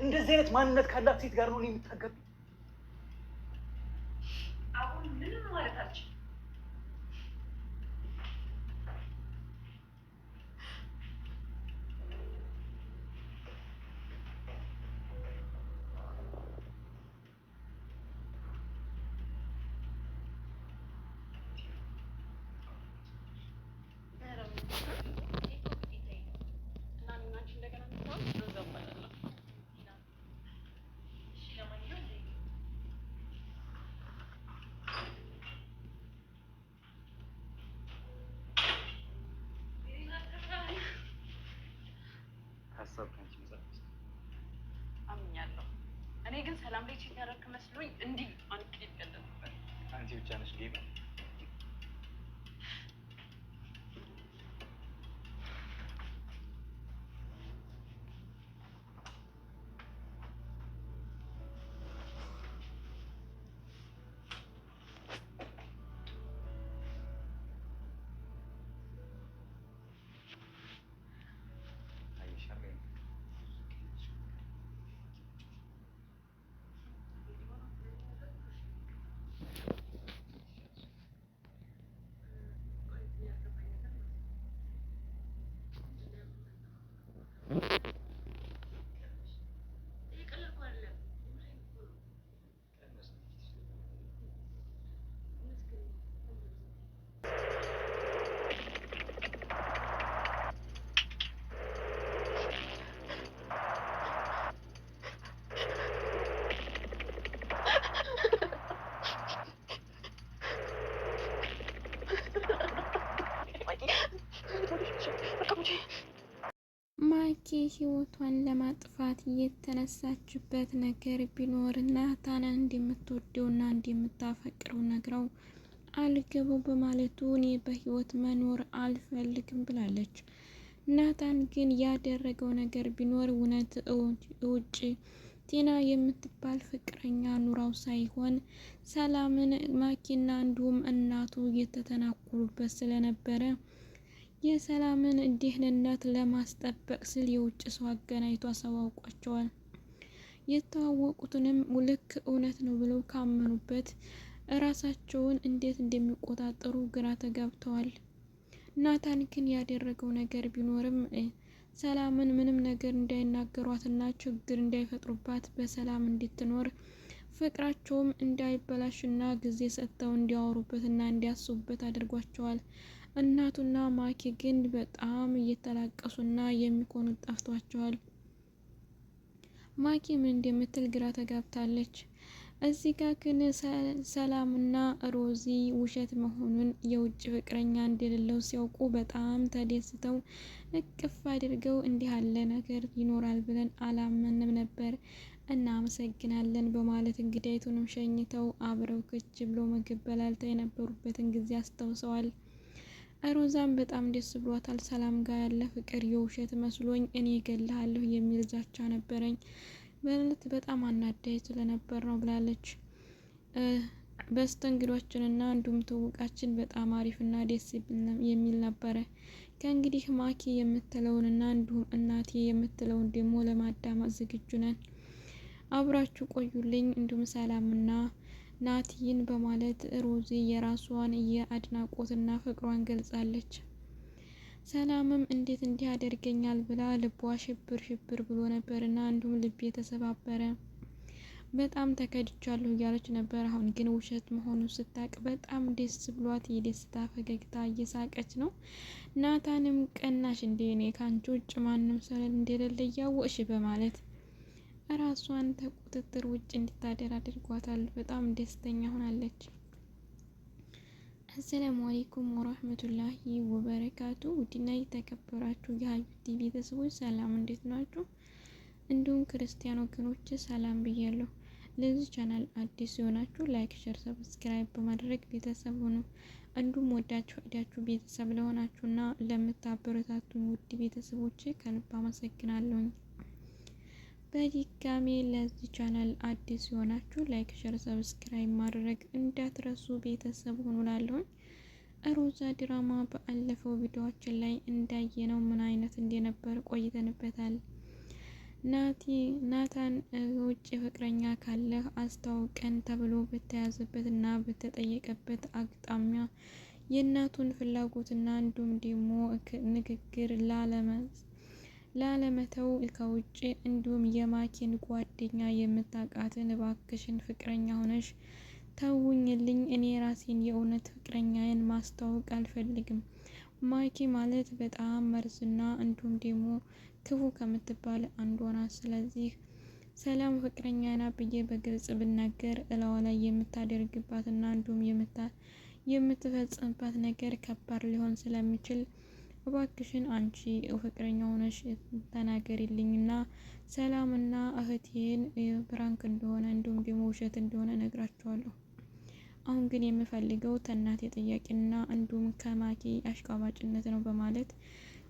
እንደዚህ አይነት ማንነት ካላት ሴት ጋር ነው የምታገቢ? አሁን ምንም ማለት አልችልም። አምኛለሁ። እኔ ግን ሰላም ላይ ቼክ ያደረክ መስሎኝ እንዲህ አንቄ ይቀደም ነበር። አንቺ ብቻ ነሽ ጌታ። ማኪ ህይወቷን ለማጥፋት የተነሳችበት ነገር ቢኖር ናታንን እንደምትወደውና እንደምታፈቅረው ነግረው አልገባው በማለቱ እኔ በህይወት መኖር አልፈልግም ብላለች። ናታን ግን ያደረገው ነገር ቢኖር እውነት ውጭ ቲና የምትባል ፍቅረኛ ኑራው ሳይሆን ሰላምን ማኪና እንዲሁም እናቱ እየተተናኮሉበት ስለነበረ የሰላምን ደህንነት ለማስጠበቅ ስል የውጭ ሰው አገናኝቶ አሳውቋቸዋል። የተዋወቁትንም ልክ እውነት ነው ብለው ካመኑበት እራሳቸውን እንዴት እንደሚቆጣጠሩ ግራ ተጋብተዋል። ናታን ግን ያደረገው ነገር ቢኖርም ሰላምን ምንም ነገር እንዳይናገሯትና ችግር እንዳይፈጥሩባት በሰላም እንድትኖር ፍቅራቸውም እንዳይበላሽና ጊዜ ሰጥተው እንዲያወሩበትና እንዲያስቡበት አድርጓቸዋል። እናቱና ማኪ ግን በጣም እየተላቀሱና የሚኮኑት ጠፍቷቸዋል። ማኪ ምን እንደምትል ግራ ተጋብታለች። እዚህ ጋር ግን ሰላምና ሮዚ ውሸት መሆኑን የውጭ ፍቅረኛ እንደሌለው ሲያውቁ በጣም ተደስተው እቅፍ አድርገው እንዲህ ያለ ነገር ይኖራል ብለን አላመንም ነበር፣ እናመሰግናለን በማለት እንግዳይቱንም ሸኝተው አብረው ክች ብሎ ምግብ በላልተው የነበሩበትን ጊዜ አስታውሰዋል። ሮዛም በጣም ደስ ብሏታል። ሰላም ጋር ያለ ፍቅር የውሸት መስሎኝ እኔ እገልሃለሁ የሚል ዛቻ ነበረኝ በለት በጣም አናዳይ ስለነበር ነው ብላለች። በስተንግዷችንና እንዲሁም ትውቃችን በጣም አሪፍና ደስ የሚል ነበረ። ከእንግዲህ ማኪ የምትለውንና እንዲሁም እናቴ የምትለውን ደግሞ ለማዳመጥ ዝግጁ ነን። አብራችሁ ቆዩልኝ። እንዲሁም ሰላምና ናቲን በማለት ሮዚ የራሷን የአድናቆትና ፍቅሯን ገልጻለች። ሰላምም እንዴት እንዲህ ያደርገኛል ብላ ልቧ ሽብር ሽብር ብሎ ነበርና እንዲሁም ልቤ ተሰባበረ፣ በጣም ተከድቻለሁ እያለች ነበር። አሁን ግን ውሸት መሆኑን ስታቅ በጣም ደስ ብሏት የደስታ ፈገግታ እየሳቀች ነው። ናታንም ቀናሽ እንዴ እኔ ካንቺ ውጭ ማንም ሰው እንደሌለ እያወቅሽ በማለት ራሷን ከቁጥጥር ውጭ እንድታደር አድርጓታል። በጣም ደስተኛ ሆናለች። አሰላሙ አለይኩም ወራህመቱላሂ ወበረካቱ። ውድና የተከበራችሁ የሀዩቲ ቤተሰቦች ሰላም እንዴት ናችሁ? እንዲሁም ክርስቲያን ወገኖች ሰላም ብያለሁ። ለዚህ ቻናል አዲስ የሆናችሁ ላይክ፣ ሸር፣ ሰብስክራይብ በማድረግ ቤተሰብ ሁኑ። እንዲሁም ወዳችሁ ሄዳችሁ ቤተሰብ ለሆናችሁና ለምታበረታቱኝ ውድ ቤተሰቦች ከልብ አመሰግናለሁኝ። በድጋሜ ለዚህ ቻናል አዲስ የሆናችሁ ላይክ፣ ሸር፣ ሰብስክራይብ ማድረግ እንዳትረሱ ቤተሰብ ሆኑ። ላለሁኝ ሮዛ ድራማ በአለፈው ቪዲዮአችን ላይ እንዳየነው ምን አይነት እንደነበር ቆይተንበታል። ናታን ውጭ ፍቅረኛ ካለህ አስተዋውቀን ተብሎ በተያዘበት እና በተጠየቀበት አጋጣሚ የእናቱን ፍላጎትና እንዲሁም ደግሞ ንግግር ላለመተው ከውጭ እንዲሁም የማኪን ጓደኛ የምታውቃትን እባክሽን ፍቅረኛ ሆነሽ ተውኝልኝ፣ እኔ ራሴን የእውነት ፍቅረኛዬን ማስተዋወቅ አልፈልግም። ማኪ ማለት በጣም መርዝና እንዲሁም ደግሞ ክፉ ከምትባል አንዷ ናት። ስለዚህ ሰላም ፍቅረኛ ናት ብዬ በግልጽ ብናገር እላዋ ላይ የምታደርግባትና እንዲሁም የምትፈጽምባት ነገር ከባድ ሊሆን ስለሚችል እባክሽን አንቺ ፍቅረኛ ሆነሽ ተናገሪልኝና ሰላምና እህቴን ፕራንክ እንደሆነ እንዲሁም ደግሞ ውሸት እንደሆነ ነግራቸዋለሁ። አሁን ግን የምፈልገው ከእናቴ ጥያቄና እንዲሁም ከማኪ አሽቃባጭነት ነው በማለት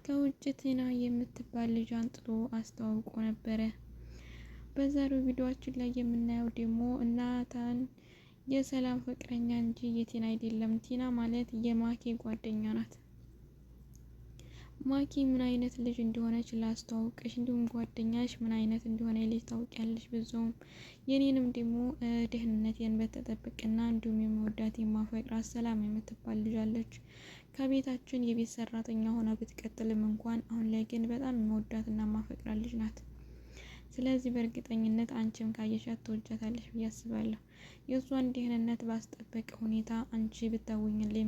ከውጭ ቲና የምትባል ልጅ አንጥቶ አስተዋውቆ ነበረ። በዛሬው ቪዲዮአችን ላይ የምናየው ደግሞ ናታን የሰላም ፍቅረኛ እንጂ የቲና አይደለም። ቲና ማለት የማኪ ጓደኛ ናት። ማኪ ምን አይነት ልጅ እንደሆነች ላስተዋውቅሽ፣ እንዲሁም ጓደኛሽ ምን አይነት እንደሆነ ልጅ ታውቂያለሽ። ብዙም የኔንም ደግሞ ደህንነቴን በተጠበቅና እንዲሁም የመወዳት የማፈቅራት ሰላም የምትባል ልጅ አለች። ከቤታችን የቤት ሰራተኛ ሆና ብትቀጥልም እንኳን አሁን ላይ ግን በጣም የመወዳትና የማፈቅራት ልጅ ናት። ስለዚህ በእርግጠኝነት አንቺም ካየሻት ትወጃታለሽ ብዬ አስባለሁ። የእሷን ደህንነት ባስጠበቀ ሁኔታ አንቺ ብታውኝልኝ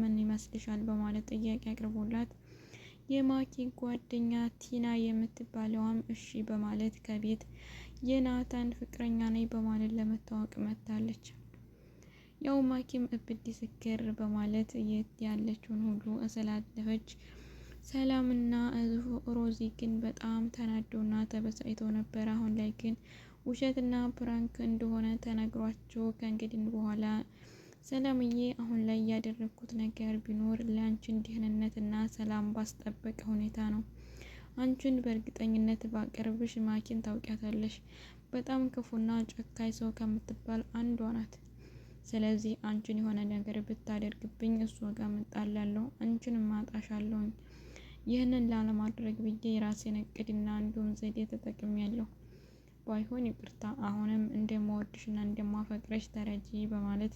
ምን ይመስልሻል በማለት ጥያቄ አቅርቦላት የማኪ ጓደኛ ቲና የምትባለዋም እሺ በማለት ከቤት የናታን ፍቅረኛ ነኝ በማለት ለመታወቅ መጥታለች። ያው ማኪም እብድ ስክር በማለት ያለችውን ሁሉ ስላለፈች ሰላምና ሮዚ ግን በጣም ተናደውና ተበሳጭተው ነበር። አሁን ላይ ግን ውሸትና ፕራንክ እንደሆነ ተነግሯቸው ከእንግዲህ በኋላ ሰላምዬ አሁን ላይ ያደረኩት ነገር ቢኖር ለአንቺን ደህንነትና ሰላም ባስጠበቀ ሁኔታ ነው። አንቺን በእርግጠኝነት ባቀርብሽ ማኪን ታውቂያታለሽ። በጣም ክፉና ጨካኝ ሰው ከምትባል አንዷ ናት። ስለዚህ አንቺን የሆነ ነገር ብታደርግብኝ እሷ ጋር እጣላለሁ፣ አንቺን ማጣሻለሁኝ። ይህንን ላለማድረግ ብዬ የራሴን እቅድና እንዲሁም ዘዴ ተጠቅሜያለሁ። ባይሆን ይቅርታ፣ አሁንም እንደምወድሽና እንደማፈቅረሽ ተረጂ በማለት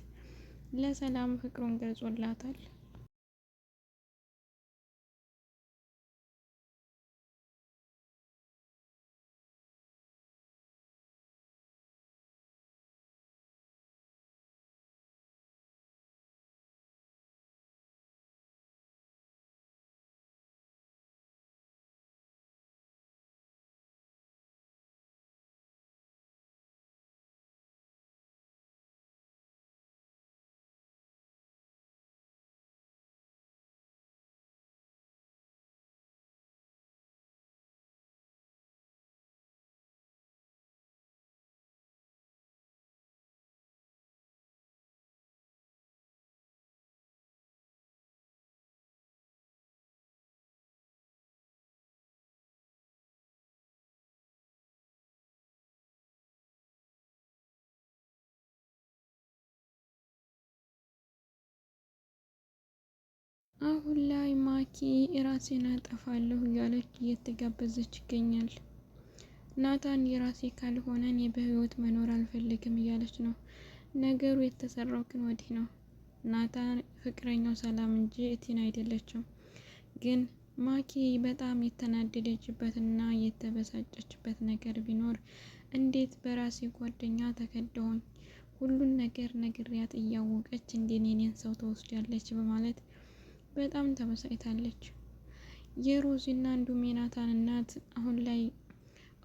ለሰላም ፍቅሩን ገልጾላታል። አሁን ላይ ማኪ ራሴን አጠፋለሁ እያለች እየተጋበዘች ይገኛል። ናታን የራሴ ካልሆነ እኔ በህይወት መኖር አልፈልግም እያለች ነው። ነገሩ የተሰራው ግን ወዲህ ነው። ናታን ፍቅረኛው ሰላም እንጂ ቲና አይደለችም። ግን ማኪ በጣም የተናደደችበትና የተበሳጨችበት ነገር ቢኖር እንዴት በራሴ ጓደኛ ተከደሆኝ ሁሉን ነገር ነግሪያት እያወቀች እንዴት የኔን ሰው ተወስዳለች በማለት በጣም ተበሳጭታለች። የሮዚና እንዲሁም የናታን እናት አሁን ላይ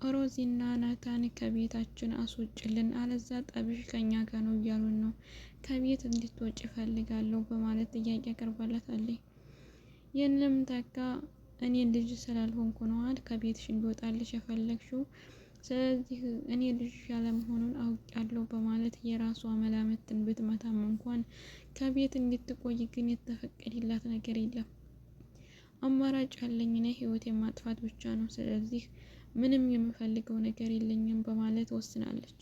ሮዚና ናታን ከቤታችን አስወጭልን፣ አለዛ ጠብሽ ከኛ ጋር ነው እያሉን ነው። ከቤት እንድትወጭ እፈልጋለሁ በማለት ጥያቄ አቀርባላታለች። ይህንም ታጋ እኔ ልጅ ስላልሆንኩ ነዋል ከቤትሽ እንድወጣልሽ የፈለግሽው፣ ስለዚህ እኔ ልጅ ያለመሆኑን አውቃለሁ በማለት የራሷ መላምትን ብትመታም እንኳን ከቤት እንድትቆይ ግን የተፈቀደላት ነገር የለም። አማራጭ ያለኝ እኔ ህይወቴን ማጥፋት ብቻ ነው። ስለዚህ ምንም የምፈልገው ነገር የለኝም በማለት ወስናለች።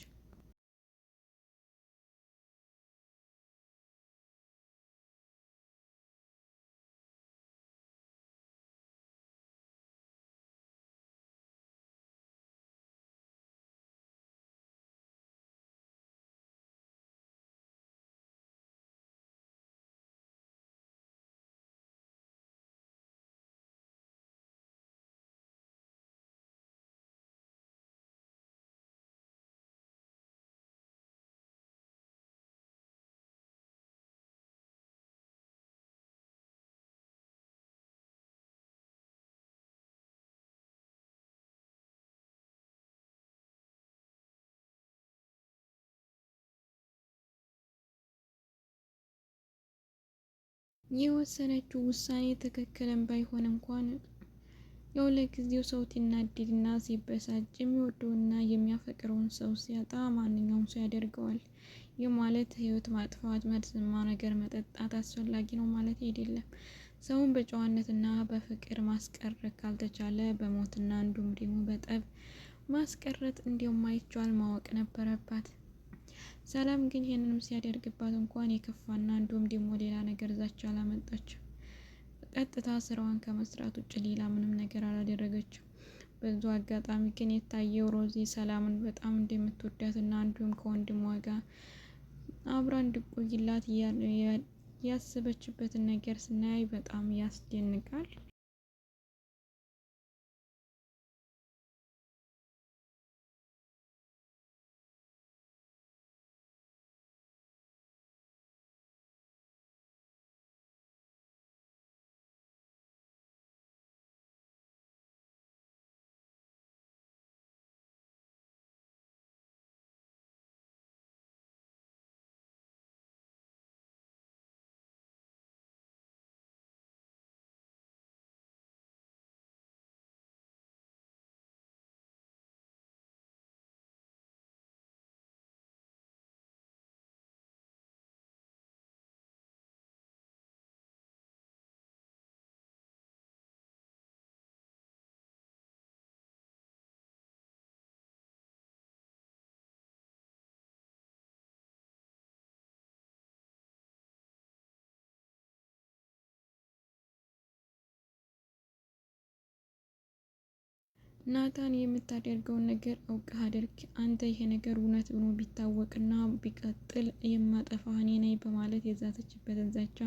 የወሰነችው ውሳኔ ትክክልም ባይሆን እንኳን ያው ለጊዜው ሰው ሲናደድና ሲበሳጭ የሚወደውና የሚያፈቅረውን ሰው ሲያጣ ማንኛውም ሰው ያደርገዋል። ይህ ማለት ህይወት ማጥፋት፣ መርዝማ ነገር መጠጣት አስፈላጊ ነው ማለት አይደለም። ሰውን በጨዋነትና በፍቅር ማስቀረት ካልተቻለ በሞትና እንዲሁም ደግሞ በጠብ ማስቀረት እንደማይቻል ማወቅ ነበረባት። ሰላም ግን ይህንንም ሲያደርግባት እንኳን የከፋና እንዲሁም ደግሞ ሌላ ነገር ዛቻ አላመጣችም። ቀጥታ ስራዋን ከመስራት ውጭ ሌላ ምንም ነገር አላደረገችም። በዙ አጋጣሚ ግን የታየው ሮዚ ሰላምን በጣም እንደምትወዳትና እንዲሁም ከወንድሟ ጋር አብራ እንድቆይላት ያሰበችበትን ነገር ስናይ በጣም ያስደንቃል። ናታን የምታደርገውን ነገር አውቀህ አድርግ። አንተ ይሄ ነገር እውነት ሆኖ ቢታወቅና ቢቀጥል የማጠፋህ እኔ ነኝ በማለት የዛተችበትን ዛቻ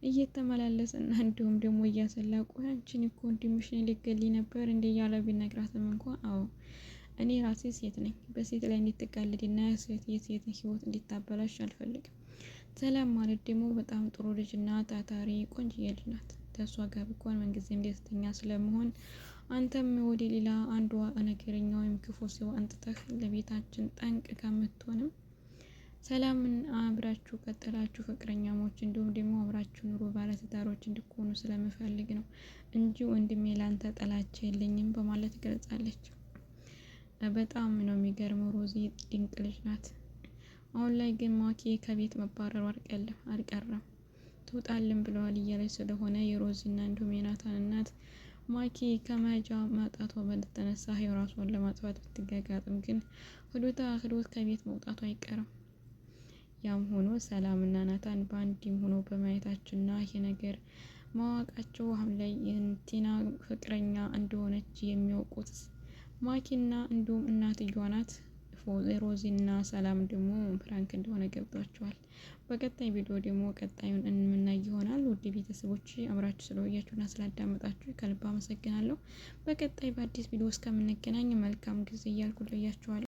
እየተመላለሰና እንዲሁም ደግሞ እያሰላቁ አንቺን እኮ ወንድምሽን ሊገሊ ነበር እንደ እያለ ቢነግራትም እንኳን አዎ እኔ ራሴ ሴት ነኝ፣ በሴት ላይ እንድትቀልድና የሴት ህይወት እንድታበላሽ አልፈልግም። ሰላም ማለት ደግሞ በጣም ጥሩ ልጅና ታታሪ ቆንጅዬ ልጅ ናት። ከሷ ጋር ብኳን ምንጊዜም ደስተኛ ስለመሆን አንተም ወደ ሌላ አንዷ ነገረኛ ወይም ክፉ ሰው አንጥተህ ለቤታችን ጠንቅ ከምትሆንም ሰላምን አብራችሁ ቀጥላችሁ ፍቅረኛሞች እንዲሁም ደግሞ አብራችሁ ኑሮ ባለትዳሮች እንዲሆኑ ስለምፈልግ ነው እንጂ ወንድሜ ላንተ ጥላቻ የለኝም በማለት ገልጻለች። በጣም ነው የሚገርመው። ሮዚ ድንቅ ልጅ ናት። አሁን ላይ ግን ማኪ ከቤት መባረሩ አልቀረም ትውጣልን ብለዋል እያለች ስለሆነ የሮዚና እንዲሁም የናታን እናት ማኪ ከመጃ ማጣቷ በተነሳ የራሷን ለማጥፋት ብትጋጋጥም ግን ህዶት ከቤት መውጣቱ አይቀርም። ያም ሆኖ ሰላምና ናታን በአንድም ሆኖ በማየታቸውና ይሄ ነገር ማወቃቸው አሁን ላይ ቲና ፍቅረኛ እንደሆነች የሚያውቁት ማኪና እንዲሁም እናትየዋ ናት። ሮዚና ሰላም ደግሞ ፕራንክ እንደሆነ ገብቷቸዋል። በቀጣይ ቪዲዮ ደግሞ ቀጣዩን እንምናይ ይሆናል። ውድ ቤተሰቦች አብራችሁ ስለቆያችሁና ስላዳመጣችሁ ከልብ አመሰግናለሁ። በቀጣይ በአዲስ ቪዲዮ እስከምንገናኝ መልካም ጊዜ እያልኩ ለያችኋለሁ።